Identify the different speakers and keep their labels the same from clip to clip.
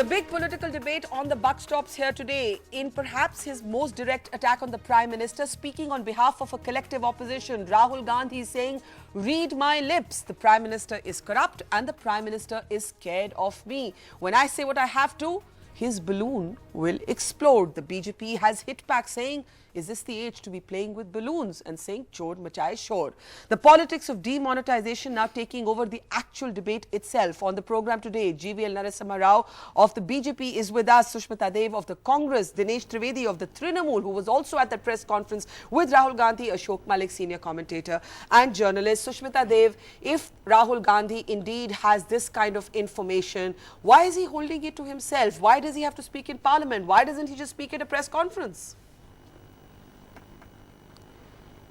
Speaker 1: The big political debate on the buck stops here today in perhaps his most direct attack on the Prime Minister. Speaking on behalf of a collective opposition, Rahul Gandhi is saying, read my lips. The Prime Minister is corrupt and the Prime Minister is scared of me. When I say what I have to, his balloon will explode. The BJP has hit back saying, is this the age to be playing with balloons, and saying Chor, machaye, shor. The politics of demonetization now taking over the actual debate itself. On the program today, GVL Narasimha Rao of the BJP is with us, Sushmita Dev of the Congress, Dinesh Trivedi of the Trinamool, who was also at the press conference with Rahul Gandhi, Ashok Malik, senior commentator and journalist. Sushmita Dev, if Rahul Gandhi indeed has this kind of information, why is he holding it to himself? Why does he have to speak in Parliament? Why doesn't he just speak at a press conference?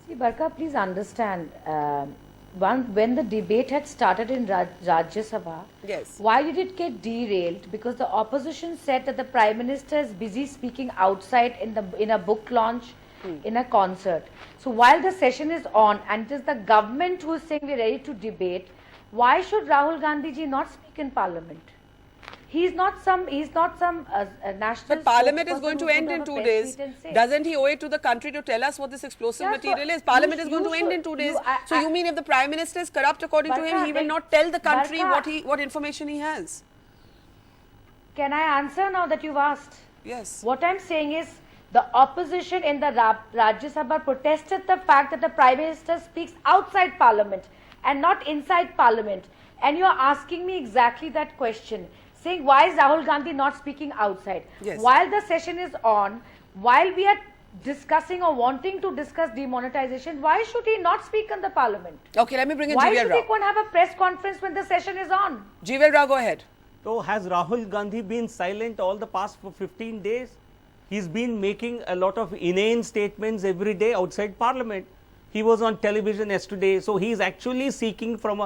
Speaker 2: See, Barka, please understand, when the debate had started in Rajya Sabha,
Speaker 1: yes,
Speaker 2: why did it get derailed? Because the opposition said that the Prime Minister is busy speaking outside in a book launch, in a concert. So while the session is on and it is the government who is saying we're ready to debate, why should Rahul Gandhi ji not speak in Parliament? He's not some national.
Speaker 1: But Parliament is going to end in 2 days. Doesn't he owe it to the country to tell us what this explosive material is? Parliament is going to end in 2 days. So you mean if the Prime Minister is corrupt according to him, he will not tell the country what information he has?
Speaker 2: Can I answer now that you've asked?
Speaker 1: Yes.
Speaker 2: What I'm saying is the opposition in the Rajya Sabha protested the fact that the Prime Minister speaks outside Parliament and not inside Parliament. And you're asking me exactly that question, saying why is Rahul Gandhi not speaking outside?
Speaker 1: Yes.
Speaker 2: While the session is on, while we are discussing or wanting to discuss demonetization, why should he not speak in the Parliament?
Speaker 1: Okay, let me bring in
Speaker 2: Why
Speaker 1: GVL
Speaker 2: should
Speaker 1: Rao.
Speaker 2: he go and have a press conference when the session is on?
Speaker 1: GVL Rao, go ahead.
Speaker 3: So has Rahul Gandhi been silent all the past 15 days? He's been making a lot of inane statements every day outside Parliament. He was on television yesterday, so he's actually suffering from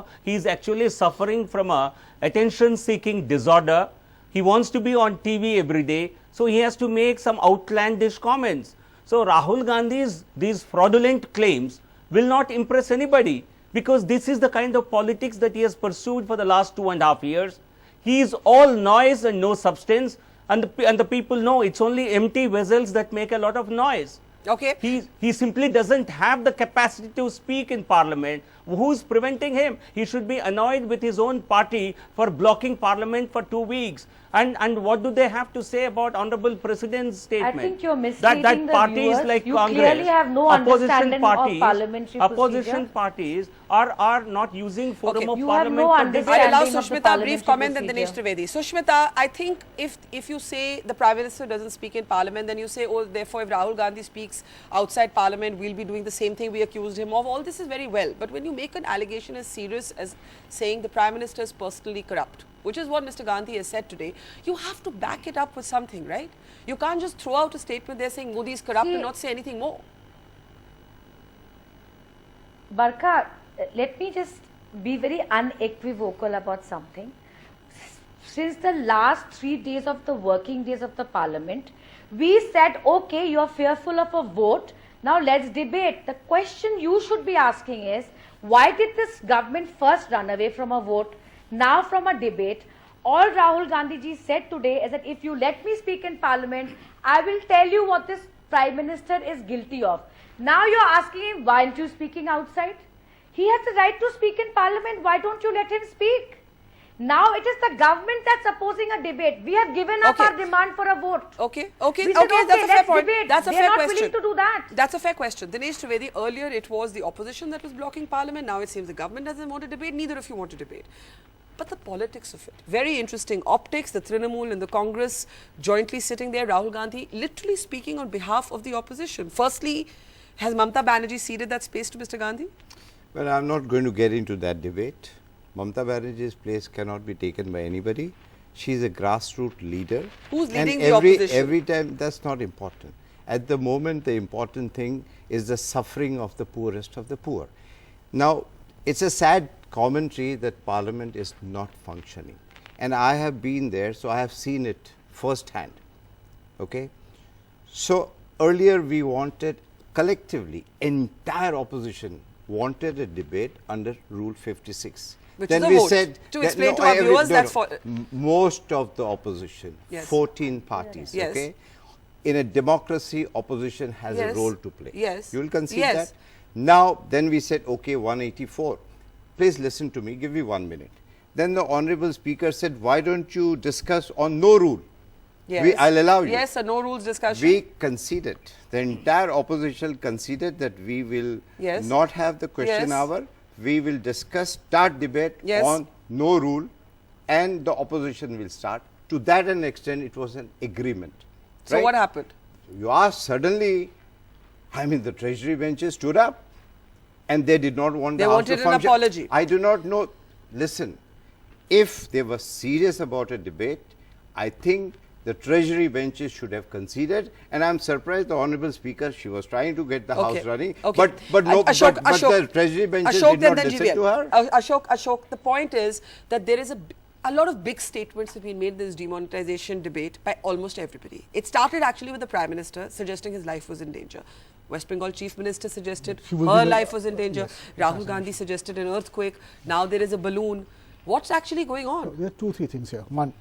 Speaker 3: a attention-seeking disorder. He wants to be on TV every day, so he has to make some outlandish comments. So Rahul Gandhi's these fraudulent claims will not impress anybody, because this is the kind of politics that he has pursued for the last 2.5 years. He is all noise and no substance, and the people know it's only empty vessels that make a lot of noise.
Speaker 1: Okay.
Speaker 3: He simply doesn't have the capacity to speak in Parliament. Who's preventing him? He should be annoyed with his own party for blocking Parliament for 2 weeks. And what do they have to say about Honorable President's statement?
Speaker 2: I think you're misleading
Speaker 3: that
Speaker 2: the
Speaker 3: parties
Speaker 2: viewers.
Speaker 3: like
Speaker 2: You
Speaker 3: Congress,
Speaker 2: clearly have no understanding of parliamentary
Speaker 3: opposition
Speaker 2: procedure.
Speaker 3: parties are not using forum of
Speaker 2: You have
Speaker 3: Parliament
Speaker 2: no
Speaker 3: for
Speaker 2: understanding.
Speaker 1: I'll allow
Speaker 2: of the
Speaker 1: Sushmita a
Speaker 2: parliamentary
Speaker 1: brief comment, then
Speaker 2: procedure.
Speaker 1: Dinesh Trivedi. Sushmita, I think if you say the Prime Minister doesn't speak in Parliament, then you say, oh, therefore if Rahul Gandhi speaks outside Parliament, we'll be doing the same thing we accused him of. All this is very well. But when you make an allegation as serious as saying the Prime Minister is personally corrupt, which is what Mr Gandhi has said today, you have to back it up with something, right? You can't just throw out a statement there saying Modi is corrupt and not say anything more.
Speaker 2: Barka, let me just be very unequivocal about something. Since the last 3 days of the working days of the Parliament, we said, okay, you're fearful of a vote, now let's debate. The question you should be asking is, why did this government first run away from a vote, now from a debate? All Rahul Gandhi ji said today is that if you let me speak in Parliament, I will tell you what this Prime Minister is guilty of. Now you're asking him, why aren't you speaking outside? He has the right to speak in Parliament. Why don't you let him speak? Now it is the government that's opposing a debate. We have given up our demand for a vote.
Speaker 1: Okay,
Speaker 2: We said,
Speaker 1: that's a fair point.
Speaker 2: Debate.
Speaker 1: That's a
Speaker 2: They're
Speaker 1: fair
Speaker 2: not
Speaker 1: question.
Speaker 2: willing to do that.
Speaker 1: That's a fair question. Dinesh Trivedi, earlier it was the opposition that was blocking Parliament. Now it seems the government doesn't want to debate. Neither of you want to debate. But the politics of it, very interesting optics, the Trinamool and the Congress jointly sitting there, Rahul Gandhi literally speaking on behalf of the opposition. Firstly, has Mamata Banerjee ceded that space to Mr Gandhi?
Speaker 4: Well, I'm not going to get into that debate. Mamata Banerjee's place cannot be taken by anybody. She is a grassroots leader.
Speaker 1: Who's leading
Speaker 4: and
Speaker 1: the opposition?
Speaker 4: Every time, that's not important. At the moment, the important thing is the suffering of the poorest of the poor. Now, it's a sad commentary that Parliament is not functioning. And I have been there, so I have seen it firsthand. Okay? So, earlier we wanted collectively, entire opposition wanted a debate under Rule 56.
Speaker 1: Which
Speaker 4: then
Speaker 1: is a
Speaker 4: we
Speaker 1: vote.
Speaker 4: said
Speaker 1: To
Speaker 4: that
Speaker 1: explain to our viewers that for
Speaker 4: most of the opposition,
Speaker 1: Yes.
Speaker 4: 14 parties,
Speaker 1: Yes.
Speaker 4: okay, in a democracy, opposition has a
Speaker 1: Yes.
Speaker 4: role to play.
Speaker 1: Yes.
Speaker 4: You will concede
Speaker 1: Yes.
Speaker 4: that? Now, then we said, okay, 184. Please listen to me, give me 1 minute. Then the Honorable Speaker said, why don't you discuss on no rule?
Speaker 1: yes.
Speaker 4: I'll allow you.
Speaker 1: Yes, a no rules discussion.
Speaker 4: We conceded. The entire opposition conceded that we will
Speaker 1: Yes.
Speaker 4: not have the question
Speaker 1: Yes.
Speaker 4: hour. We will discuss, start debate
Speaker 1: Yes.
Speaker 4: on no rule, and the opposition will start. To that an extent, it was an agreement.
Speaker 1: So
Speaker 4: right?
Speaker 1: what happened?
Speaker 4: You asked suddenly, I mean, the Treasury benches stood up and they did not want
Speaker 1: They
Speaker 4: the House
Speaker 1: wanted
Speaker 4: to
Speaker 1: an
Speaker 4: function.
Speaker 1: apology.
Speaker 4: I do not know. Listen, if they were serious about a debate, I think the Treasury benches should have conceded, and I'm surprised the Honourable Speaker, she was trying to get the House running,
Speaker 1: Okay.
Speaker 4: but no,
Speaker 1: Ashok,
Speaker 4: but the Treasury benches
Speaker 1: Ashok,
Speaker 4: did not
Speaker 1: then
Speaker 4: listen
Speaker 1: GVL.
Speaker 4: to her.
Speaker 1: Ashok, the point is that there is a lot of big statements have been made in this demonetization debate by almost everybody. It started actually with the Prime Minister suggesting his life was in danger. West Bengal Chief Minister suggested her life was in danger. Rahul Gandhi suggested an earthquake. Now there is a balloon. What's actually going on?
Speaker 5: There are two, three things here. One,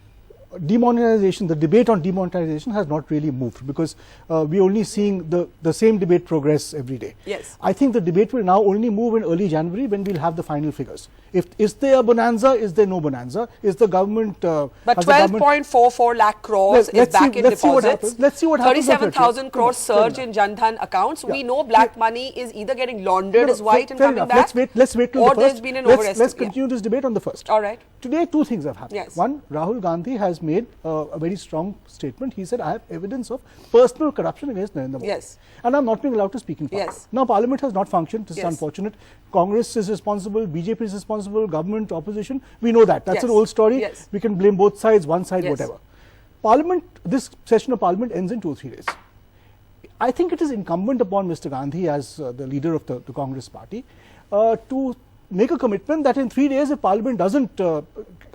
Speaker 5: demonetization, the debate on demonetization has not really moved because we're only seeing the same debate progress every day.
Speaker 1: Yes.
Speaker 5: I think the debate will now only move in early January when we'll have the final figures. Is there a bonanza? Is there no bonanza? Is the government...
Speaker 1: But 12.44 lakh crores is back in deposits.
Speaker 5: Let's see what happens.
Speaker 1: 37,000 crores surge in Jan Dhan accounts. Yeah. We know black money is either getting laundered as white and coming back.
Speaker 5: Let's wait till
Speaker 1: or
Speaker 5: the first.
Speaker 1: There's been an overestimate.
Speaker 5: Let's continue this debate on the first.
Speaker 1: All right.
Speaker 5: Today, two things have happened.
Speaker 1: Yes.
Speaker 5: One, Rahul Gandhi has made a very strong statement. He said, I have evidence of personal corruption against Narendra Modi.
Speaker 1: Yes.
Speaker 5: And I'm not being allowed to speak in Parliament.
Speaker 1: Yes.
Speaker 5: Now, Parliament has not functioned. This is
Speaker 1: Yes.
Speaker 5: unfortunate. Congress is responsible. BJP is responsible. Government, opposition. We know that. That's
Speaker 1: Yes.
Speaker 5: an old story.
Speaker 1: Yes.
Speaker 5: We can blame both sides, one side,
Speaker 1: Yes.
Speaker 5: whatever. Parliament, this session of Parliament ends in 2 or 3 days. I think it is incumbent upon Mr Gandhi as the leader of the Congress party to make a commitment that in 3 days if Parliament doesn't,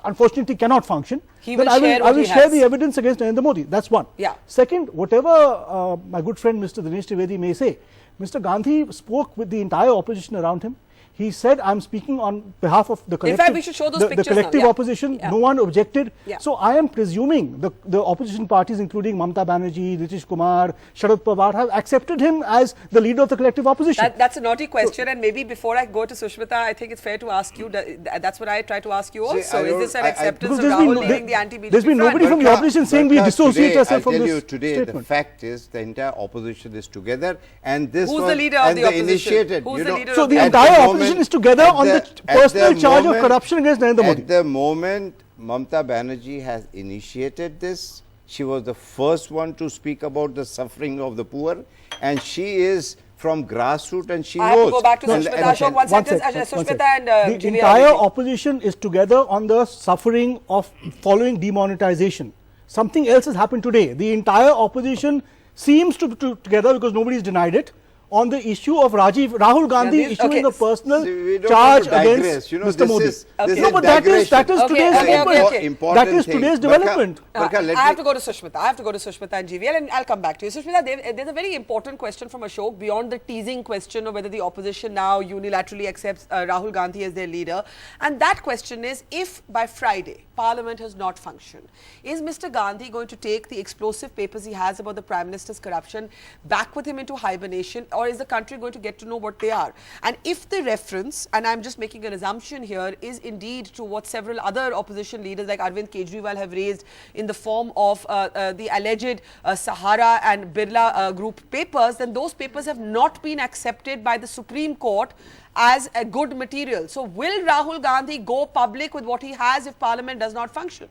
Speaker 5: unfortunately cannot function,
Speaker 1: He
Speaker 5: then
Speaker 1: will
Speaker 5: I
Speaker 1: share
Speaker 5: will,
Speaker 1: what
Speaker 5: I will
Speaker 1: he
Speaker 5: share
Speaker 1: has.
Speaker 5: the evidence against Narendra Modi. That's one.
Speaker 1: Yeah.
Speaker 5: Second, whatever my good friend Mr Dinesh Trivedi may say, Mr Gandhi spoke with the entire opposition around him. He said, I'm speaking on behalf of the collective,
Speaker 1: fact, we should show those
Speaker 5: the
Speaker 1: pictures
Speaker 5: collective
Speaker 1: now. Yeah.
Speaker 5: opposition.
Speaker 1: Yeah.
Speaker 5: No one objected.
Speaker 1: Yeah.
Speaker 5: So I am presuming the opposition parties, including Mamata Banerjee, Nitish Kumar, Sharad Pawar, have accepted him as the leader of the collective opposition.
Speaker 1: That's a naughty question, and maybe before I go to Sushmita, I think it's fair to ask you. That's what I try to ask you also.
Speaker 4: See,
Speaker 1: Is this an acceptance of
Speaker 5: Because
Speaker 1: Rahul leading the anti-BJP
Speaker 5: there's been
Speaker 1: front?
Speaker 5: nobody from the opposition saying we dissociate ourselves from
Speaker 4: I'll tell
Speaker 5: this
Speaker 4: you today,
Speaker 5: statement.
Speaker 4: the fact is the entire opposition is together, and this
Speaker 1: Who's
Speaker 4: was
Speaker 1: the leader of
Speaker 4: and
Speaker 1: the
Speaker 4: they
Speaker 1: opposition?
Speaker 4: initiated.
Speaker 1: Who's
Speaker 4: you
Speaker 1: the
Speaker 4: know,
Speaker 1: leader
Speaker 5: So
Speaker 1: of
Speaker 5: the
Speaker 1: At
Speaker 5: entire
Speaker 4: the
Speaker 5: opposition
Speaker 4: moment-
Speaker 5: is together
Speaker 4: at
Speaker 5: on the
Speaker 4: at
Speaker 5: personal charge of
Speaker 4: moment-
Speaker 5: corruption against Narendra Modi.
Speaker 4: At the moment, Mamata Banerjee has initiated this. She was the first one to speak about the suffering of the poor, and she is from grassroots, and she
Speaker 1: I have
Speaker 4: knows.
Speaker 1: to go back to
Speaker 4: And-
Speaker 1: Sushmita.
Speaker 4: and-
Speaker 1: Ashok, one sentence.
Speaker 5: One
Speaker 1: Sushmita
Speaker 5: sec.
Speaker 1: and
Speaker 5: The
Speaker 1: GVL.
Speaker 5: entire opposition is together on the suffering of following demonetization. Something else has happened today. The entire opposition seems to be together because nobody has denied it on the issue of Rahul Gandhi
Speaker 1: Yeah,
Speaker 5: issuing
Speaker 1: okay.
Speaker 5: a personal
Speaker 4: See, we don't
Speaker 5: charge
Speaker 4: want to digress.
Speaker 5: against
Speaker 4: You know,
Speaker 5: Mr
Speaker 4: this
Speaker 5: Modi.
Speaker 4: is- this
Speaker 5: No,
Speaker 4: is
Speaker 5: but that is
Speaker 4: digression.
Speaker 5: today's
Speaker 1: Okay,
Speaker 5: movement.
Speaker 1: okay.
Speaker 4: Important
Speaker 5: That is
Speaker 4: thing.
Speaker 5: today's
Speaker 4: Barka-
Speaker 5: development.
Speaker 4: Barka, let
Speaker 1: I have
Speaker 4: me-
Speaker 1: to go to Sushmita. I have to go to Sushmita and GVL, and I'll come back to you. Sushmita, there's a very important question from Ashok beyond the teasing question of whether the opposition now unilaterally accepts Rahul Gandhi as their leader. And that question is, if by Friday Parliament has not functioned, is Mr Gandhi going to take the explosive papers he has about the Prime Minister's corruption back with him into hibernation, or is the country going to get to know what they are? And if the reference, and I'm just making an assumption here, is indeed to what several other opposition leaders like Arvind Kejriwal have raised in the form of the alleged Sahara and Birla group papers, then those papers have not been accepted by the Supreme Court as a good material. So will Rahul Gandhi go public with what he has if Parliament does not function?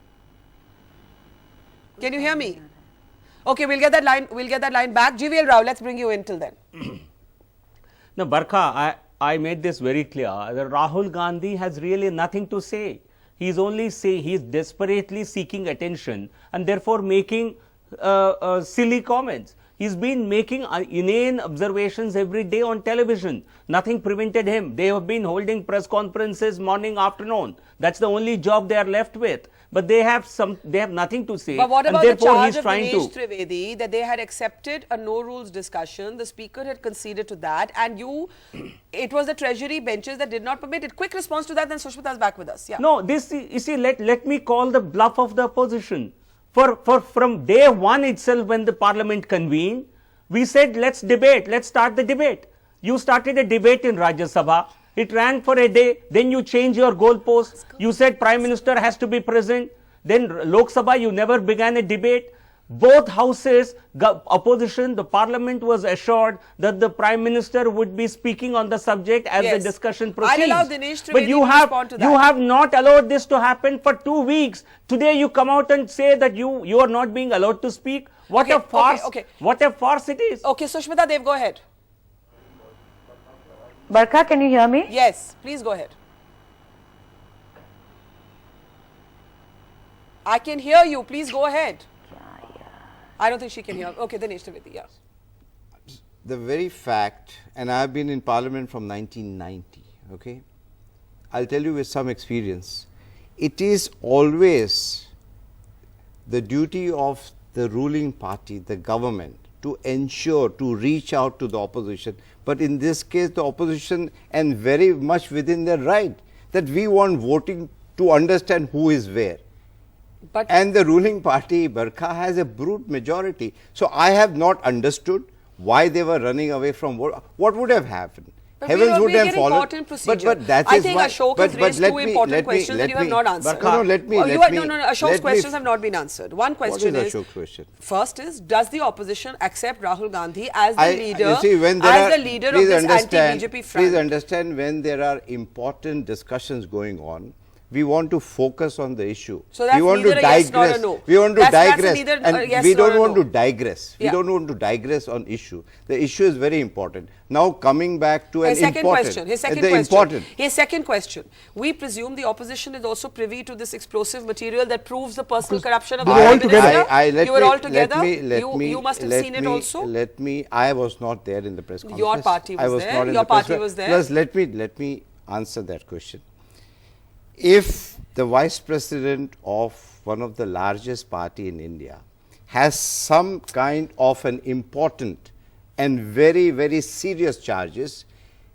Speaker 1: Can you hear me? Okay, we'll get that line back. GVL Rao, let's bring you in till then.
Speaker 3: No, Barkha, I made this very clear that Rahul Gandhi has really nothing to say. He's desperately seeking attention and therefore making silly comments. He's been making inane observations every day on television. Nothing prevented him. They have been holding press conferences morning, afternoon. That's the only job they are left with. But they have nothing to say.
Speaker 1: But what
Speaker 3: and
Speaker 1: about the
Speaker 3: therefore
Speaker 1: charge
Speaker 3: he's
Speaker 1: of
Speaker 3: trying
Speaker 1: Dinesh
Speaker 3: to.
Speaker 1: Trivedi that they had accepted a no rules discussion, the speaker had conceded to that, and it was the treasury benches that did not permit it. Quick response to that, then Sushmita is back with us. Yeah.
Speaker 3: No, this, you see, let me call the bluff of the opposition. From day one itself, when the parliament convened, we said, let's debate, let's start the debate. You started a debate in Rajya Sabha. It ran for a day. Then you changed your goalposts. You said Prime Minister has to be present. Then Lok Sabha, you never began a debate. Both houses, opposition, the parliament was assured that the Prime Minister would be speaking on the subject as the discussion proceeds.
Speaker 1: I'll allow Dinesh Trivedi
Speaker 3: but you
Speaker 1: to
Speaker 3: have,
Speaker 1: respond to that.
Speaker 3: you have not allowed this to happen for 2 weeks. Today you come out and say that you are not being allowed to speak. What a farce! What a farce it is!
Speaker 1: Okay, Sushmita Dev, go ahead.
Speaker 2: Barkha, can you hear me?
Speaker 1: Yes, please go ahead. I can hear you. Please go ahead. I don't think she can hear. Okay, Dinesh Trivedi, yeah.
Speaker 4: The very fact, and I've been in Parliament from 1990, okay? I'll tell you with some experience, it is always the duty of the ruling party, the government, to ensure, to reach out to the opposition. But in this case, the opposition, and very much within their right, that we want voting to understand who is where. And the ruling party, Barkha, has a brute majority. So I have not understood why they were running away from what would have happened.
Speaker 1: But
Speaker 4: Heavens would have followed.
Speaker 1: But that's I think Ashok has raised two important questions that you have not answered.
Speaker 4: No,
Speaker 1: Ashok's questions have not been answered. One question is,
Speaker 4: Ashok's question?
Speaker 1: First is, does the opposition accept Rahul Gandhi as the leader,
Speaker 4: of this
Speaker 1: anti-BJP front?
Speaker 4: Please understand, when there are important discussions going on, we want to focus on the issue.
Speaker 1: So that's
Speaker 4: we want
Speaker 1: neither
Speaker 4: to
Speaker 1: a
Speaker 4: digress.
Speaker 1: yes nor a no.
Speaker 4: We want to digress.
Speaker 1: Yes
Speaker 4: we don't
Speaker 1: or
Speaker 4: want
Speaker 1: no.
Speaker 4: to digress. We don't want to digress on issue. The issue is very important. Now coming back to His second
Speaker 1: question. We presume the opposition is also privy to this explosive material that proves the personal corruption of the Prime Minister. You were all together. You must have seen it also.
Speaker 4: I was not there in the press conference.
Speaker 1: Your party was there. Your party was there.
Speaker 4: Plus, let me answer that question. If the vice president of one of the largest party in India has some kind of an important and very, very serious charges,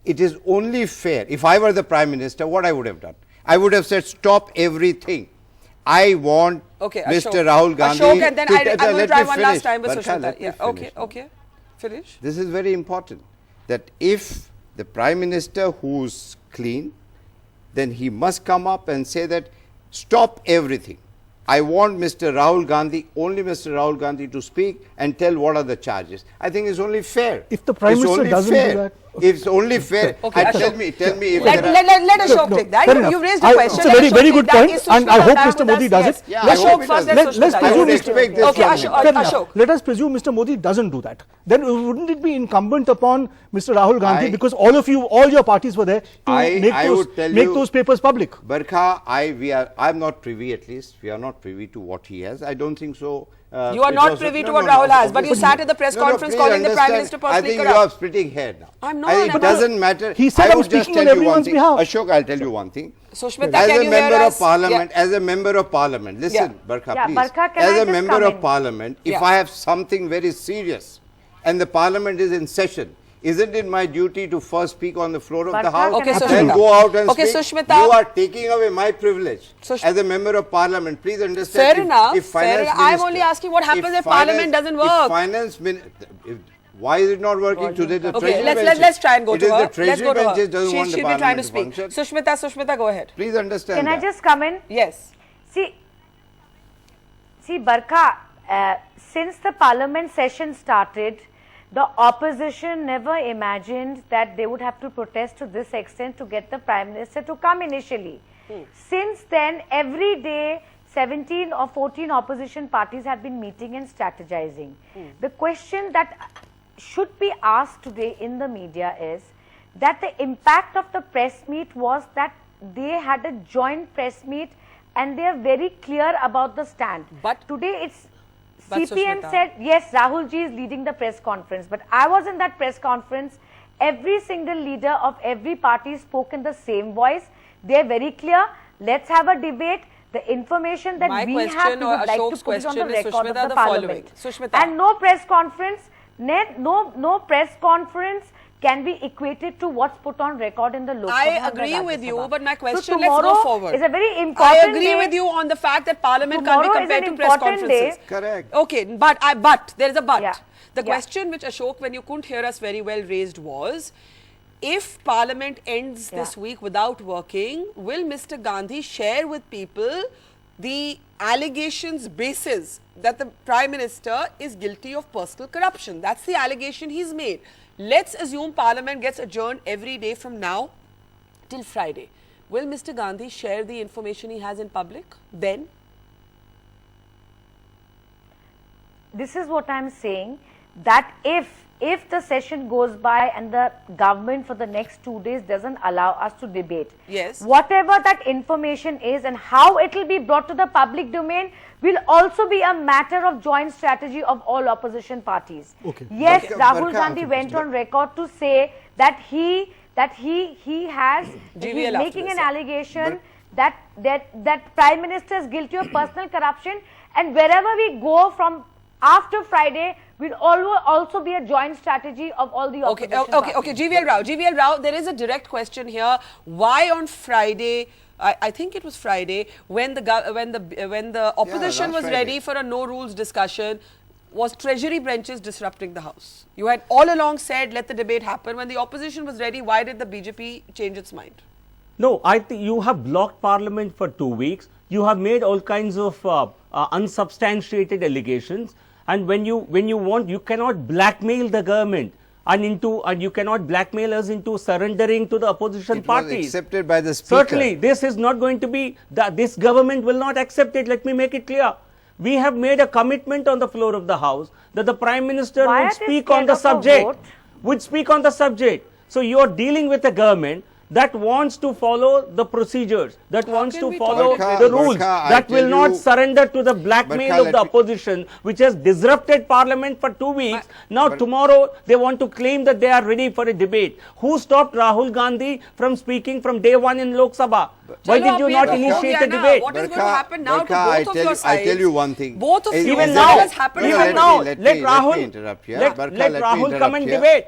Speaker 4: it is only fair. If I were the Prime Minister, what I would have done? I would have said, stop everything. I want Mr. Rahul Gandhi.
Speaker 1: Ashok, and then I'm going to try one last time with Sushmita. Yeah, okay. Finish.
Speaker 4: This is very important, that if the Prime Minister who's clean, then he must come up and say that, stop everything. I want Mr. Rahul Gandhi, only Mr. Rahul Gandhi to speak and tell what are the charges. I think it's only fair.
Speaker 5: If the Prime Minister doesn't do that.
Speaker 4: It's only fair. Tell me if
Speaker 1: let Ashok take that. You raised a question.
Speaker 5: It's a very, very good point, and I hope Mr. Modi does it.
Speaker 1: Ashok first, let's
Speaker 5: presume let us presume Mr. Modi doesn't do that. Then wouldn't it be incumbent upon Mr. Rahul Gandhi, because all your parties were there, to make those papers public?
Speaker 4: Barkha, I'm not privy, at least. We are not privy to what he has. I don't think so.
Speaker 1: You are not privy to what Rahul has, but you sat at the press conference calling the Prime Minister personally corrupt.
Speaker 4: I think you are splitting hair now.
Speaker 1: I'm not.
Speaker 4: It doesn't matter.
Speaker 5: He said I was speaking on everyone's behalf.
Speaker 4: Ashok, I'll tell you one thing.
Speaker 1: Sushmita,
Speaker 4: as a member of parliament, listen, Barkha, please.
Speaker 2: Barkha,
Speaker 4: as a member of parliament, if I have something very serious and the parliament is in session, isn't it my duty to first speak on the floor of the House and go out and speak?
Speaker 1: Sushmita.
Speaker 4: You are taking away my privilege as a member of parliament. Please understand.
Speaker 1: Fair enough. I'm only asking what happens if parliament doesn't work.
Speaker 4: Why is it not working today?
Speaker 1: Let's try and go to her.
Speaker 4: The treasury benches doesn't want the
Speaker 1: She'll be trying to
Speaker 4: parliament
Speaker 1: speak.
Speaker 4: to function.
Speaker 1: Sushmita, go ahead.
Speaker 4: Please understand.
Speaker 2: Can I just come in?
Speaker 1: Yes.
Speaker 2: See, Barkha, since the parliament session started, the opposition never imagined that they would have to protest to this extent to get the Prime Minister to come initially. Since then, every day, 17 or 14 opposition parties have been meeting and strategizing. The question that should be asked today in the media is that the impact of the press meet was that they had a joint press meet and they are very clear about the stand.
Speaker 1: But
Speaker 2: today it's
Speaker 1: But
Speaker 2: CPM
Speaker 1: Sushmita,
Speaker 2: said, yes, Rahul ji is leading the press conference. But I was in that press conference. Every single leader of every party spoke in the same voice. They're very clear. Let's have a debate. The information that
Speaker 1: my
Speaker 2: we
Speaker 1: question
Speaker 2: have, we
Speaker 1: or
Speaker 2: would like to
Speaker 1: Ashok's
Speaker 2: put it on the
Speaker 1: question is,
Speaker 2: record of
Speaker 1: Sushmita,
Speaker 2: the
Speaker 1: the following.
Speaker 2: Parliament.
Speaker 1: Sushmita.
Speaker 2: And no press conference, no press conference can be equated to what's put on record in the Lok Sabha.
Speaker 1: I
Speaker 2: and the
Speaker 1: agree
Speaker 2: Rajya
Speaker 1: with you,
Speaker 2: Sabha.
Speaker 1: but my question,
Speaker 2: so
Speaker 1: let's go
Speaker 2: tomorrow
Speaker 1: forward.
Speaker 2: is a very
Speaker 1: I
Speaker 2: important
Speaker 1: agree
Speaker 2: day.
Speaker 1: with you on the fact that Parliament can't be
Speaker 2: Tomorrow is
Speaker 1: compared
Speaker 2: an
Speaker 1: to press
Speaker 2: important
Speaker 1: conferences.
Speaker 2: day.
Speaker 4: Correct.
Speaker 1: Okay, but there is a but.
Speaker 2: Yeah.
Speaker 1: The
Speaker 2: Yeah.
Speaker 1: question which Ashok, when you couldn't hear us very well, raised was, if Parliament ends this week without working, will Mr Gandhi share with people the allegations basis that the Prime Minister is guilty of personal corruption? That's the allegation he's made. Let's assume Parliament gets adjourned every day from now till Friday. Will Mr Gandhi share the information he has in public then?
Speaker 2: This is what I'm saying, that if the session goes by and the government for the next 2 days doesn't allow us to debate,
Speaker 1: Yes.
Speaker 2: whatever that information is and how it will be brought to the public domain will also be a matter of joint strategy of all opposition parties.
Speaker 5: Okay.
Speaker 2: Yes,
Speaker 4: Barka,
Speaker 2: Rahul
Speaker 4: Barka,
Speaker 2: Gandhi went on record to say that he has
Speaker 1: GVL
Speaker 2: he's
Speaker 1: after
Speaker 2: making
Speaker 1: this,
Speaker 2: an
Speaker 1: yeah.
Speaker 2: allegation that Prime Minister is guilty of personal corruption, and wherever we go from after Friday will also be a joint strategy of all the
Speaker 1: Okay,
Speaker 2: opposition
Speaker 1: okay,
Speaker 2: parties.
Speaker 1: GVL Rao, there is a direct question here. Why on Friday? I think it was Friday when the opposition
Speaker 4: last
Speaker 1: was
Speaker 4: Friday.
Speaker 1: ready for a no rules discussion. Was Treasury benches disrupting the House? You had all along said let the debate happen. When the opposition was ready, why did the BJP change its mind?
Speaker 3: No, I think you have blocked Parliament for 2 weeks. You have made all kinds of unsubstantiated allegations, and when you want, you cannot blackmail the government and you cannot blackmail us into surrendering to the opposition
Speaker 4: It was
Speaker 3: parties.
Speaker 4: accepted by the Speaker.
Speaker 3: Certainly, this is not going to be, this government will not accept it. Let me make it clear. We have made a commitment on the floor of the House that the Prime Minister
Speaker 2: Why
Speaker 3: would
Speaker 2: are they
Speaker 3: speak on
Speaker 2: scared
Speaker 3: the
Speaker 2: of a
Speaker 3: subject.
Speaker 2: vote?
Speaker 3: Would speak on the subject. So you are dealing with a government that wants to follow the procedures, that wants
Speaker 1: can
Speaker 3: to
Speaker 1: we
Speaker 3: follow
Speaker 4: talk-
Speaker 3: the rules,
Speaker 4: Barka, I
Speaker 3: that will
Speaker 4: tell
Speaker 3: not
Speaker 4: you-
Speaker 3: surrender to the blackmail
Speaker 4: Barka,
Speaker 3: of the
Speaker 4: let me-
Speaker 3: opposition, which has disrupted Parliament for 2 weeks. Now tomorrow they want to claim that they are ready for a debate. Who stopped Rahul Gandhi from speaking from day one in Lok Sabha? Why did you not initiate a debate?
Speaker 1: What is going to
Speaker 4: Barka,
Speaker 1: happen now
Speaker 4: Barka,
Speaker 1: to both of your sides?
Speaker 4: I tell you one thing.
Speaker 1: Both of you,
Speaker 3: Even
Speaker 1: as
Speaker 3: now,
Speaker 1: that has happened,
Speaker 3: even
Speaker 1: have
Speaker 3: now,
Speaker 1: not-
Speaker 3: let
Speaker 4: me
Speaker 3: Rahul
Speaker 4: interrupt here.
Speaker 3: let
Speaker 4: Barka, let me
Speaker 3: Rahul come
Speaker 4: interrupt
Speaker 3: and
Speaker 4: here.
Speaker 3: debate.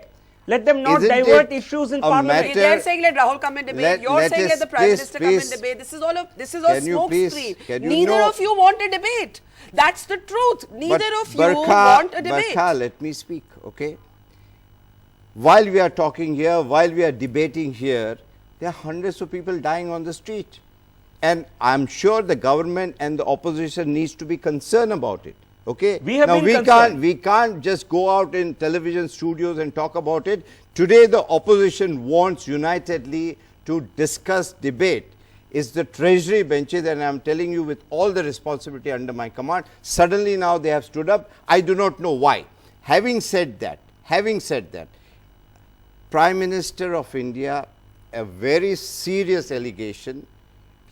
Speaker 3: Let them not
Speaker 4: Isn't
Speaker 3: divert
Speaker 4: it
Speaker 3: issues in
Speaker 4: a
Speaker 3: Parliament.
Speaker 4: matter-
Speaker 1: They're saying let Rahul come and debate. You're
Speaker 4: let
Speaker 1: saying
Speaker 4: us-
Speaker 1: let the Prime
Speaker 4: please,
Speaker 1: Minister come and
Speaker 4: please.
Speaker 1: debate. This is all
Speaker 4: Can you
Speaker 1: smoke
Speaker 4: please-
Speaker 1: screen.
Speaker 4: can you
Speaker 1: Neither
Speaker 4: know-
Speaker 1: of you want a debate. That's the truth. Neither
Speaker 4: But
Speaker 1: of you want a debate.
Speaker 4: Barka, let me speak, okay? While we are talking here, while we are debating here, there are hundreds of people dying on the street. And I'm sure the government and the opposition needs to be concerned about it. Okay?
Speaker 3: We have
Speaker 4: now
Speaker 3: been
Speaker 4: we
Speaker 3: concerned.
Speaker 4: we can't just go out in television studios and talk about it. Today the opposition wants unitedly to discuss, debate. It's the treasury benches, and I'm telling you with all the responsibility under my command, suddenly now they have stood up. I do not know why. Having said that, Prime Minister of India, a very serious allegation,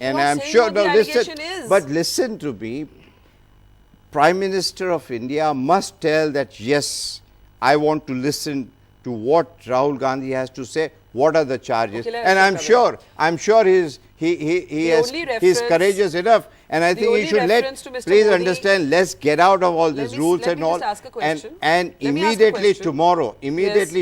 Speaker 4: and
Speaker 1: not
Speaker 4: I'm
Speaker 1: saying
Speaker 4: sure,
Speaker 1: what the allegation is.
Speaker 4: but listen to me. Prime Minister of India must tell that, yes, I want to listen to what Rahul Gandhi has to say, what are the charges.
Speaker 1: Okay, let
Speaker 4: And
Speaker 1: us
Speaker 4: I'm sure he's
Speaker 1: reference-
Speaker 4: courageous enough, and I
Speaker 1: the
Speaker 4: think he
Speaker 1: only
Speaker 4: should
Speaker 1: reference to Mr.
Speaker 4: please
Speaker 1: Modi-
Speaker 4: understand, let's get out of all these
Speaker 1: me-
Speaker 4: rules
Speaker 1: let
Speaker 4: and
Speaker 1: me
Speaker 4: all.
Speaker 1: just ask a
Speaker 4: And,
Speaker 1: question.
Speaker 4: and
Speaker 1: Let me ask a
Speaker 4: immediately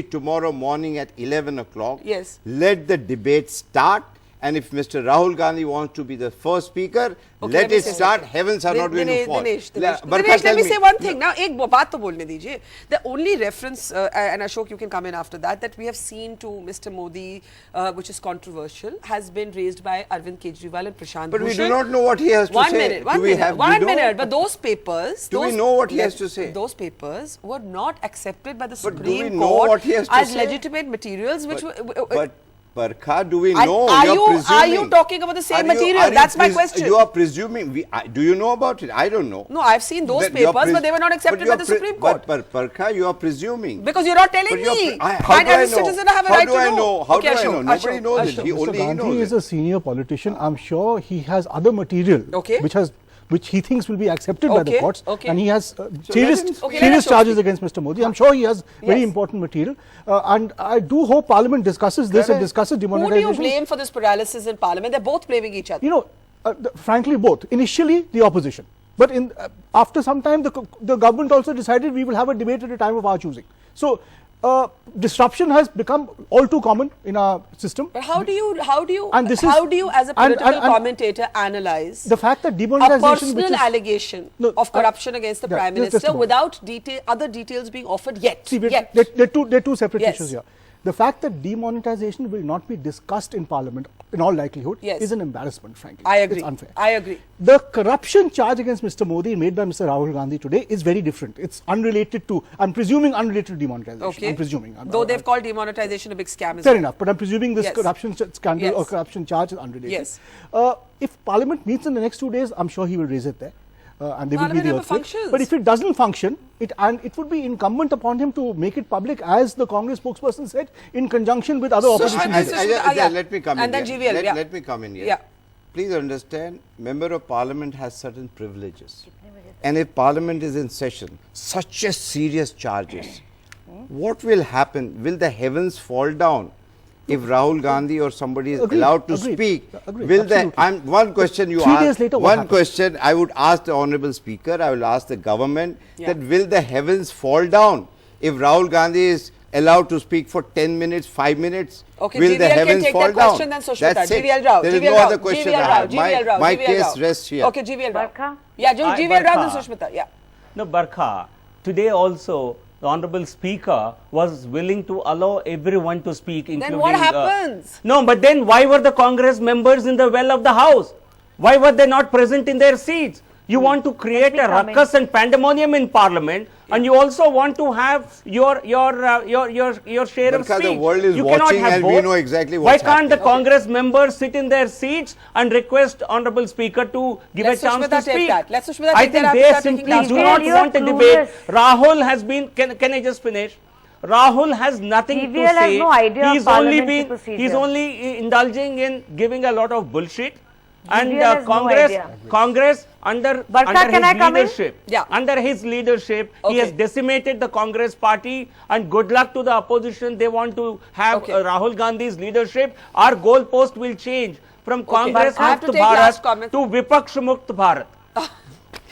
Speaker 1: question.
Speaker 4: tomorrow morning at 11 o'clock,
Speaker 1: Yes.
Speaker 4: let the debate start. And if Mr. Rahul Gandhi wants to be the first speaker,
Speaker 1: Okay,
Speaker 4: let
Speaker 1: me
Speaker 4: it
Speaker 1: say
Speaker 4: start.
Speaker 1: something.
Speaker 4: Heavens are not going to fall.
Speaker 1: Dinesh,
Speaker 4: Barka,
Speaker 1: let
Speaker 4: tell
Speaker 1: me say one thing. Now, ek baat to bolne dijiye. The only reference, and Ashok, you can come in after that we have seen to Mr. Modi, which is controversial, has been raised by Arvind Kejriwal and Prashant
Speaker 4: But we
Speaker 1: Bhushan.
Speaker 4: do not know what he has to
Speaker 1: One
Speaker 4: say.
Speaker 1: minute,
Speaker 4: Do
Speaker 1: one
Speaker 4: we
Speaker 1: minute,
Speaker 4: have- we
Speaker 1: one
Speaker 4: know?
Speaker 1: minute. But those papers,
Speaker 4: Do we
Speaker 1: those-
Speaker 4: know what he has to say?
Speaker 1: Those papers were not accepted by the
Speaker 4: But do
Speaker 1: Supreme
Speaker 4: we know
Speaker 1: Court
Speaker 4: what he has to
Speaker 1: as
Speaker 4: say?
Speaker 1: legitimate materials, which were.
Speaker 4: But Barka, do we
Speaker 1: Are-
Speaker 4: know?
Speaker 1: are
Speaker 4: You're
Speaker 1: you- are
Speaker 4: presuming.
Speaker 1: you talking about the same
Speaker 4: Are you-
Speaker 1: material?
Speaker 4: are you
Speaker 1: That's my question.
Speaker 4: You are presuming. Do you know about it? I don't know.
Speaker 1: No, I've seen those
Speaker 4: That you're
Speaker 1: papers, but they were not
Speaker 4: but
Speaker 1: accepted by
Speaker 4: you're
Speaker 1: the Supreme Court.
Speaker 4: But Barka, you are presuming.
Speaker 1: Because you're not telling
Speaker 4: But you're
Speaker 1: me.
Speaker 4: how
Speaker 1: And
Speaker 4: do I
Speaker 1: as a
Speaker 4: know?
Speaker 1: citizen, I have a
Speaker 4: How
Speaker 1: right
Speaker 4: do
Speaker 1: to
Speaker 4: I
Speaker 1: know.
Speaker 4: know? How
Speaker 1: Okay,
Speaker 4: do I know?
Speaker 1: Ashok,
Speaker 4: Nobody
Speaker 1: Ashok,
Speaker 4: knows it.
Speaker 1: Ashok.
Speaker 4: He
Speaker 5: Mr.
Speaker 4: only he
Speaker 5: Gandhi
Speaker 4: knows
Speaker 5: is
Speaker 4: it.
Speaker 5: a senior politician. I'm sure he has other material
Speaker 1: Okay.
Speaker 5: which has which he thinks will be accepted by the
Speaker 1: Okay,
Speaker 5: courts,
Speaker 1: okay.
Speaker 5: and he has
Speaker 4: let him-
Speaker 5: serious charges against Mr. Modi. I'm sure he has very
Speaker 1: Yes.
Speaker 5: important material, and I do hope Parliament discusses this and discusses
Speaker 1: Who do
Speaker 5: demonetization.
Speaker 1: you blame for this paralysis in Parliament? They're both blaming each other.
Speaker 5: You know, frankly, both. Initially, the opposition, but after some time, the government also decided we will have a debate at a time of our choosing. So, disruption has become all too common in our system.
Speaker 1: But how do you
Speaker 5: And this is-
Speaker 1: how do you as a
Speaker 5: and-
Speaker 1: political
Speaker 5: and-
Speaker 1: commentator analyze
Speaker 5: The fact that
Speaker 1: a
Speaker 5: demonetization,
Speaker 1: personal
Speaker 5: which is
Speaker 1: allegation
Speaker 5: No,
Speaker 1: of corruption against the
Speaker 5: yeah,
Speaker 1: Prime
Speaker 5: just a
Speaker 1: Minister
Speaker 5: moment.
Speaker 1: without other details being offered yet?
Speaker 5: See,
Speaker 1: Yet.
Speaker 5: there are two separate
Speaker 1: Yes.
Speaker 5: issues here. The fact that demonetization will not be discussed in Parliament, in all likelihood,
Speaker 1: Yes.
Speaker 5: is an embarrassment, frankly.
Speaker 1: I agree.
Speaker 5: It's unfair.
Speaker 1: I agree.
Speaker 5: The corruption charge against Mr. Modi made by Mr. Rahul Gandhi today is very different. It's unrelated to, I'm presuming, unrelated to demonetization.
Speaker 1: Okay.
Speaker 5: I'm presuming.
Speaker 1: Though they've called demonetization a big scam as
Speaker 5: Fair
Speaker 1: well.
Speaker 5: enough, but I'm presuming this
Speaker 1: Yes.
Speaker 5: corruption scandal
Speaker 1: Yes.
Speaker 5: or corruption charge is unrelated.
Speaker 1: Yes.
Speaker 5: If Parliament meets in the next 2 days, I'm sure he will raise it there. And there will be
Speaker 1: Parliament
Speaker 5: the
Speaker 1: never
Speaker 5: earthquake.
Speaker 1: functions.
Speaker 5: But if it doesn't function, it would be incumbent upon him to make it public, as the Congress spokesperson said, in conjunction with other opposition leaders.
Speaker 1: Yeah.
Speaker 4: Let me come in
Speaker 1: And then
Speaker 4: here.
Speaker 1: GVL, yeah.
Speaker 4: Let me come in here.
Speaker 1: Yeah.
Speaker 4: Please understand, Member of Parliament has certain privileges. And if Parliament is in session, such a serious charges, what will happen? Will the heavens fall down if Rahul Gandhi or somebody is
Speaker 5: Agreed,
Speaker 4: allowed to
Speaker 5: agreed,
Speaker 4: speak?
Speaker 5: agreed,
Speaker 4: Will the
Speaker 5: absolutely.
Speaker 4: one question you
Speaker 5: 3 days
Speaker 4: asked,
Speaker 5: later, what
Speaker 4: one
Speaker 5: happens?
Speaker 4: question I would ask the Honourable Speaker, I will ask the government,
Speaker 1: Yeah.
Speaker 4: that will the heavens fall down if Rahul Gandhi is allowed to speak for 10 minutes, 5 minutes?
Speaker 1: Okay,
Speaker 4: Will the
Speaker 1: GVL can
Speaker 4: heavens
Speaker 1: take
Speaker 4: fall
Speaker 1: that
Speaker 4: down?
Speaker 1: question then, Sushmita.
Speaker 4: That's it.
Speaker 1: GVL Rao.
Speaker 4: There is
Speaker 1: GVL
Speaker 4: no
Speaker 1: Rao,
Speaker 4: other question
Speaker 1: GVL
Speaker 4: I
Speaker 1: Rao,
Speaker 4: have.
Speaker 1: GVL Rao,
Speaker 4: My
Speaker 1: GVL
Speaker 4: case
Speaker 1: Rao.
Speaker 4: rests here.
Speaker 1: Okay, GVL Rao.
Speaker 2: Barkha?
Speaker 1: Yeah, GVL Rao and
Speaker 3: Barkha.
Speaker 1: Sushmita. Yeah.
Speaker 3: No, Barkha, today also the Honorable Speaker was willing to allow everyone to speak, including...
Speaker 1: what happens?
Speaker 3: No, but then why were the Congress members in the well of the House? Why were they not present in their seats? You want to create a ruckus and pandemonium in Parliament, and you also want to have your share of
Speaker 4: Barkha,
Speaker 3: speech.
Speaker 4: the world is
Speaker 3: You cannot
Speaker 4: watching
Speaker 3: have
Speaker 4: and we
Speaker 3: both.
Speaker 4: know exactly
Speaker 3: Why
Speaker 4: what's
Speaker 3: can't the
Speaker 4: happening.
Speaker 3: Congress members sit in their seats and request Honorable Speaker to give
Speaker 1: Let
Speaker 3: a chance
Speaker 1: Sushmita
Speaker 3: to
Speaker 1: take
Speaker 3: speak?
Speaker 1: that. Let Sushmita
Speaker 3: I
Speaker 1: take that
Speaker 3: think
Speaker 1: after
Speaker 3: they
Speaker 1: start taking
Speaker 3: simply
Speaker 1: last
Speaker 3: do
Speaker 1: one.
Speaker 3: not
Speaker 2: GVL,
Speaker 3: want a
Speaker 2: you're
Speaker 3: debate.
Speaker 2: clueless.
Speaker 3: Rahul has been, can I just finish? Rahul has nothing to
Speaker 2: GVL has
Speaker 3: say.
Speaker 2: no idea of
Speaker 3: He's only
Speaker 2: parliamentary
Speaker 3: been,
Speaker 2: procedure.
Speaker 3: he's only indulging in giving a lot of bullshit. And
Speaker 2: GVL has no idea.
Speaker 3: Congress under
Speaker 2: Barkha, can I
Speaker 3: his
Speaker 2: come in?
Speaker 3: leadership,
Speaker 1: Yeah.
Speaker 3: under his leadership, he has
Speaker 1: Okay.
Speaker 3: decimated the Congress party, and good luck to the opposition. They want to have
Speaker 1: Okay.
Speaker 3: Rahul Gandhi's leadership. Our goalpost will change from Congress
Speaker 1: Barkha, I have to
Speaker 3: Mukt
Speaker 1: take last
Speaker 3: Bharat
Speaker 1: comment.
Speaker 3: to Vipaksh Mukt Bharat.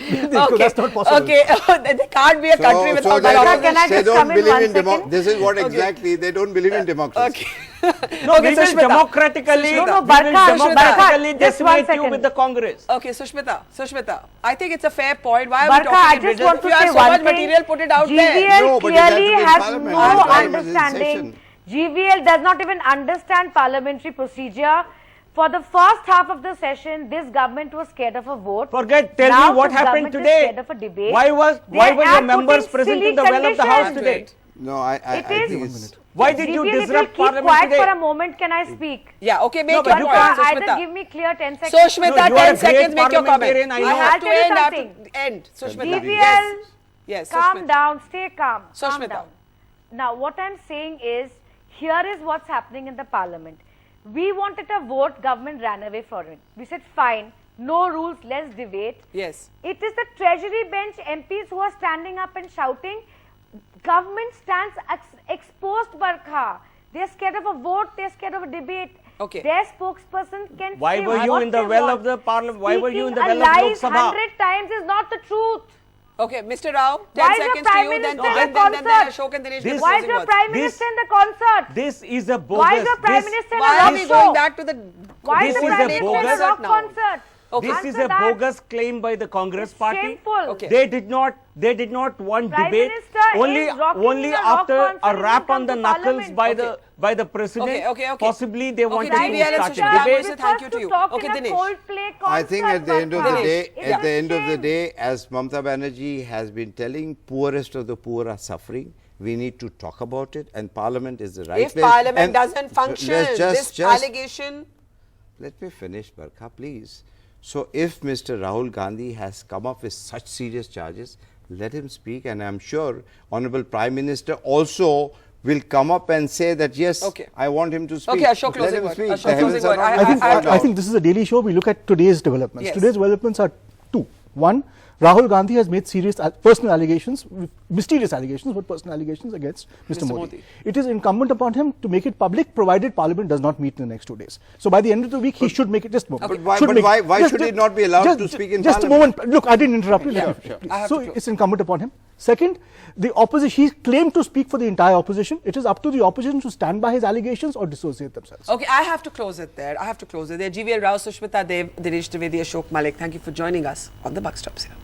Speaker 1: Okay.
Speaker 5: That's not possible.
Speaker 1: Okay. There can't be a country without
Speaker 4: they
Speaker 1: that.
Speaker 2: Barkha, can I
Speaker 4: they
Speaker 2: just
Speaker 4: don't
Speaker 2: come in
Speaker 4: believe
Speaker 2: one
Speaker 4: in
Speaker 2: second?
Speaker 4: This is what exactly, they don't believe in democracy.
Speaker 1: Okay.
Speaker 3: No,
Speaker 1: Okay,
Speaker 3: we will
Speaker 1: Sushmita.
Speaker 3: democratically,
Speaker 2: No, no,
Speaker 3: we
Speaker 2: Barkha,
Speaker 3: will democratically
Speaker 2: Barkha, just one
Speaker 3: decimate you
Speaker 2: second.
Speaker 3: with the Congress.
Speaker 1: Okay, Sushmita, I think it's a fair point. Why are we
Speaker 2: Barkha,
Speaker 1: talking
Speaker 2: I
Speaker 1: in
Speaker 2: just
Speaker 1: riddles?
Speaker 2: want
Speaker 1: If
Speaker 2: to
Speaker 1: you
Speaker 2: say
Speaker 1: have so
Speaker 2: one
Speaker 1: much
Speaker 2: thing.
Speaker 1: material, put it out there.
Speaker 2: GVL
Speaker 4: No, but it has to
Speaker 2: clearly
Speaker 4: be in
Speaker 2: has
Speaker 4: Parliament.
Speaker 2: no
Speaker 4: Parliament is in
Speaker 2: understanding.
Speaker 4: session.
Speaker 2: GVL does not even understand parliamentary procedure. For the first half of the session, this government was scared of a vote.
Speaker 3: Tell
Speaker 2: Now
Speaker 3: me what
Speaker 2: this
Speaker 3: happened
Speaker 2: government is
Speaker 3: today.
Speaker 2: scared of a debate.
Speaker 3: Why were
Speaker 2: They
Speaker 3: your
Speaker 2: are
Speaker 3: members
Speaker 2: putting
Speaker 3: present
Speaker 2: silly
Speaker 3: in the well of the House
Speaker 2: conditions.
Speaker 3: today?
Speaker 4: No, I
Speaker 2: It is-
Speaker 4: think it's...
Speaker 3: Why did you
Speaker 2: GVL, if you'll
Speaker 3: disrupt
Speaker 2: keep
Speaker 3: Parliament
Speaker 2: quiet
Speaker 3: today?
Speaker 2: for a moment, can I speak?
Speaker 1: Yeah, okay, make
Speaker 3: No,
Speaker 1: your
Speaker 3: but you
Speaker 1: point,
Speaker 3: can't-
Speaker 2: Either
Speaker 1: Sushmita.
Speaker 2: give me clear 10 seconds.
Speaker 1: Sushmita,
Speaker 3: No, you are a
Speaker 1: 10 seconds,
Speaker 3: great
Speaker 1: make your comment.
Speaker 3: parliamentarian, I know.
Speaker 1: I have
Speaker 2: I'll
Speaker 1: to
Speaker 2: tell you
Speaker 1: end, I have
Speaker 2: something.
Speaker 1: to end. Sushmita.
Speaker 2: GVL,
Speaker 1: Yes. Yes,
Speaker 2: calm
Speaker 1: Sushmita.
Speaker 2: down, stay calm. Calm
Speaker 1: Sushmita.
Speaker 2: down. Now, what I'm saying is, here is what's happening in the parliament. We wanted a vote, government ran away from it. We said, fine, no rules, let's debate.
Speaker 1: Yes.
Speaker 2: It is the treasury bench MPs who are standing up and shouting. Government stands exposed, Barkha. They're scared of a vote, they're scared of a debate.
Speaker 1: Okay.
Speaker 2: Their spokesperson can
Speaker 3: Why
Speaker 2: say
Speaker 3: were you
Speaker 2: what
Speaker 3: in the
Speaker 2: they
Speaker 3: well
Speaker 2: want.
Speaker 3: of the Parliament? Why were you in the
Speaker 2: Speaking
Speaker 3: well of
Speaker 2: a
Speaker 3: Lok
Speaker 2: lie
Speaker 3: Sabha?
Speaker 2: 100 times is not the truth.
Speaker 1: Okay, Mr. Rao, 10
Speaker 2: Why is the
Speaker 1: seconds to
Speaker 2: Prime
Speaker 1: you, then
Speaker 2: Minister in the
Speaker 1: then
Speaker 2: concert?
Speaker 1: Ashok and Dinesh
Speaker 3: This-
Speaker 1: give
Speaker 2: Why is
Speaker 1: closing
Speaker 2: your
Speaker 1: words.
Speaker 2: Prime Minister in the concert?
Speaker 3: This is a bogus.
Speaker 2: Why is the Prime Minister in a
Speaker 1: Why are
Speaker 2: rock
Speaker 1: we
Speaker 2: show?
Speaker 1: going back to the...
Speaker 2: Why is
Speaker 3: This
Speaker 2: the
Speaker 3: is
Speaker 2: Prime
Speaker 3: a
Speaker 2: Minister in a
Speaker 3: bogus-
Speaker 2: rock
Speaker 1: now.
Speaker 2: concert?
Speaker 1: Okay.
Speaker 3: This
Speaker 2: Answer
Speaker 3: is a
Speaker 2: that.
Speaker 3: bogus claim by the Congress
Speaker 2: It's
Speaker 3: party.
Speaker 2: shameful.
Speaker 1: Okay.
Speaker 3: They did not want
Speaker 2: Prime
Speaker 3: debate.
Speaker 2: Minister
Speaker 3: Only
Speaker 2: is rocking
Speaker 3: only
Speaker 2: in a rock
Speaker 3: after
Speaker 2: concert
Speaker 3: a
Speaker 2: and
Speaker 3: rap
Speaker 2: will
Speaker 3: on the
Speaker 2: come to
Speaker 3: knuckles
Speaker 2: Parliament.
Speaker 3: by the president.
Speaker 1: Okay.
Speaker 3: Possibly they wanted
Speaker 1: GVL
Speaker 3: to
Speaker 1: and
Speaker 3: start
Speaker 1: Sushmita,
Speaker 3: a
Speaker 1: I'm going
Speaker 3: debate.
Speaker 1: to say thank you to you. Okay,
Speaker 2: in a
Speaker 1: Dinesh.
Speaker 2: Coldplay concert,
Speaker 4: I think at the end of the
Speaker 2: Barkha.
Speaker 4: day,
Speaker 2: It's
Speaker 4: at
Speaker 2: a
Speaker 4: the end of the
Speaker 2: shame.
Speaker 4: day, as Mamata Banerjee has been telling, poorest of the poor are suffering. We need to talk about it, and Parliament is the right
Speaker 1: If
Speaker 4: place.
Speaker 1: Parliament
Speaker 4: And
Speaker 1: doesn't function,
Speaker 4: let's
Speaker 1: this allegation...
Speaker 4: Let me finish, Barkha, please. So, if Mr. Rahul Gandhi has come up with such serious charges, let him speak, and I'm sure Honorable Prime Minister also will come up and say that yes,
Speaker 1: Okay.
Speaker 4: I want him to speak.
Speaker 1: Okay, Ashok,
Speaker 4: Let
Speaker 1: closing
Speaker 4: him
Speaker 1: word.
Speaker 4: speak.
Speaker 1: Ashok,
Speaker 4: The heavens
Speaker 1: closing
Speaker 4: are
Speaker 1: word.
Speaker 4: not
Speaker 1: I
Speaker 4: going to fall
Speaker 5: I
Speaker 4: down.
Speaker 5: think this is a daily show. We look at today's developments.
Speaker 1: Yes.
Speaker 5: Today's developments are two. One, Rahul Gandhi has made serious personal allegations, mysterious allegations, but personal allegations against Mr. Modi. It is incumbent upon him to make it public, provided Parliament does not meet in the next 2 days. So by the end of the week, he should make it. Just a moment.
Speaker 4: But why should he not be allowed to speak in Parliament?
Speaker 5: Just a moment. Look, I didn't interrupt you.
Speaker 1: Yeah, sure.
Speaker 5: So it's incumbent upon him. Second, the opposition, he claimed to speak for the entire opposition. It is up to the opposition to stand by his allegations or dissociate themselves.
Speaker 1: Okay, I have to close it there. GVL Rao, Sushmita Dev, Dinesh Trivedi, Ashok Malik. Thank you for joining us on the Buck Stops here.